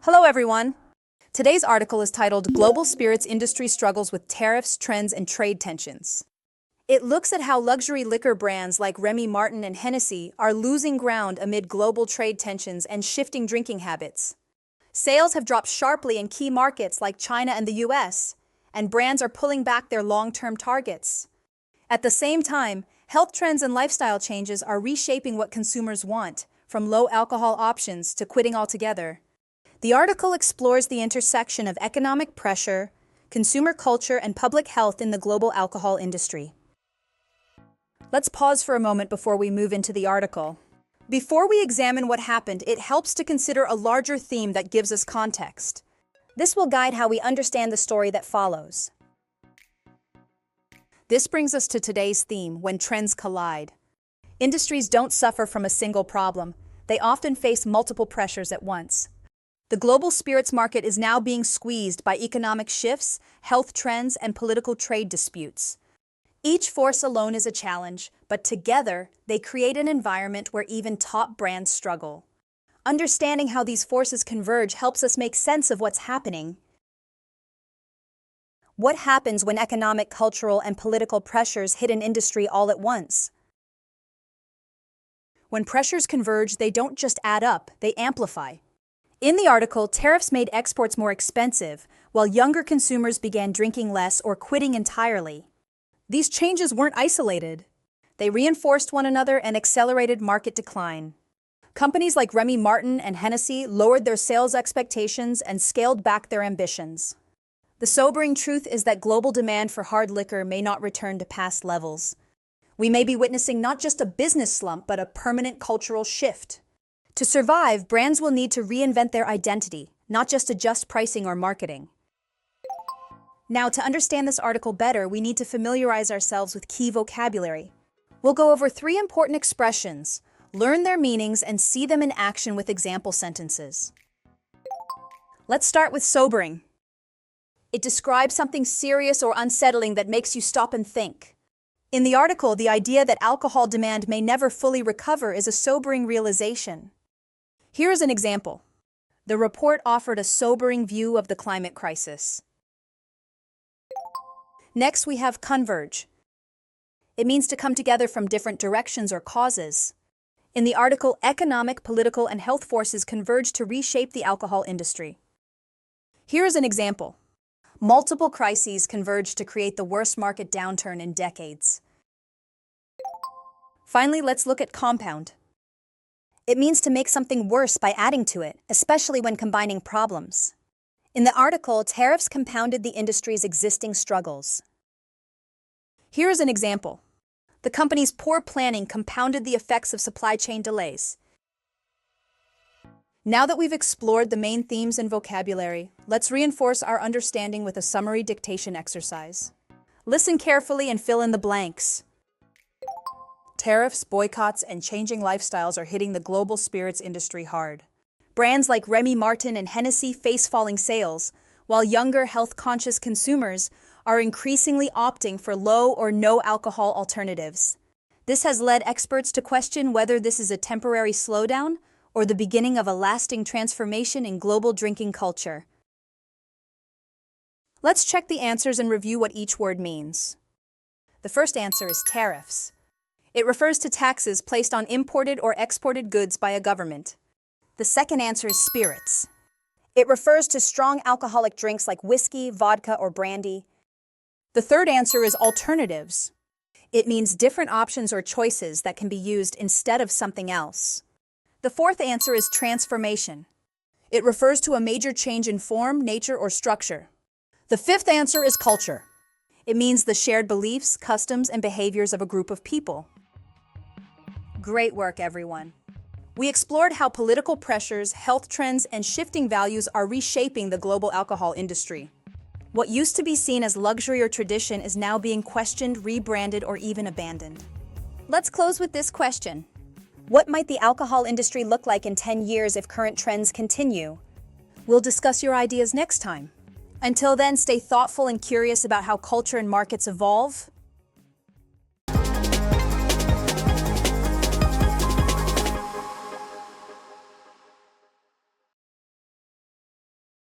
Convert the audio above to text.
Hello, everyone. Today's article is titled Global Spirits Industry Struggles with Tariffs, Trends, and Trade Tensions. It looks at how luxury liquor brands like Remy Martin and Hennessy are losing ground amid global trade tensions and shifting drinking habits. Sales have dropped sharply in key markets like China and the US, and brands are pulling back their long-term targets. At the same time, health trends and lifestyle changes are reshaping what consumers want, from low-alcohol options to quitting altogether. The article explores the intersection of economic pressure, consumer culture, and public health in the global alcohol industry. Let's pause for a moment before we move into the article. Before we examine what happened, it helps to consider a larger theme that gives us context. This will guide how we understand the story that follows. This brings us to today's theme, when trends collide. Industries don't suffer from a single problem. They often face multiple pressures at once. The global spirits market is now being squeezed by economic shifts, health trends, and political trade disputes. Each force alone is a challenge, but together, they create an environment where even top brands struggle. Understanding how these forces converge helps us make sense of what's happening. What happens when economic, cultural, and political pressures hit an industry all at once? When pressures converge, they don't just add up, they amplify. In the article, tariffs made exports more expensive, while younger consumers began drinking less or quitting entirely. These changes weren't isolated. They reinforced one another and accelerated market decline. Companies like Remy Martin and Hennessy lowered their sales expectations and scaled back their ambitions. The sobering truth is that global demand for hard liquor may not return to past levels. We may be witnessing not just a business slump, but a permanent cultural shift. To survive, brands will need to reinvent their identity, not just adjust pricing or marketing. Now, to understand this article better, we need to familiarize ourselves with key vocabulary. We'll go over 3 important expressions, learn their meanings, and see them in action with example sentences. Let's start with sobering. It describes something serious or unsettling that makes you stop and think. In the article, the idea that alcohol demand may never fully recover is a sobering realization. Here is an example. The report offered a sobering view of the climate crisis. Next, we have converge. It means to come together from different directions or causes. In the article, economic, political, and health forces converge to reshape the alcohol industry. Here is an example. Multiple crises converge to create the worst market downturn in decades. Finally, let's look at compound. It means to make something worse by adding to it, especially when combining problems. In the article, tariffs compounded the industry's existing struggles. Here is an example. The company's poor planning compounded the effects of supply chain delays. Now that we've explored the main themes and vocabulary, let's reinforce our understanding with a summary dictation exercise. Listen carefully and fill in the blanks. Tariffs, boycotts, and changing lifestyles are hitting the global spirits industry hard. Brands like Remy Martin and Hennessy face falling sales, while younger, health-conscious consumers are increasingly opting for low or no alcohol alternatives. This has led experts to question whether this is a temporary slowdown or the beginning of a lasting transformation in global drinking culture. Let's check the answers and review what each word means. The first answer is tariffs. It refers to taxes placed on imported or exported goods by a government. The second answer is spirits. It refers to strong alcoholic drinks like whiskey, vodka, or brandy. The third answer is alternatives. It means different options or choices that can be used instead of something else. The fourth answer is transformation. It refers to a major change in form, nature, or structure. The fifth answer is culture. It means the shared beliefs, customs, and behaviors of a group of people. Great work, everyone. We explored how political pressures, health trends, and shifting values are reshaping the global alcohol industry. What used to be seen as luxury or tradition is now being questioned, rebranded, or even abandoned. Let's close with this question. What might the alcohol industry look like in 10 years if current trends continue? We'll discuss your ideas next time. Until then, stay thoughtful and curious about how culture and markets evolve.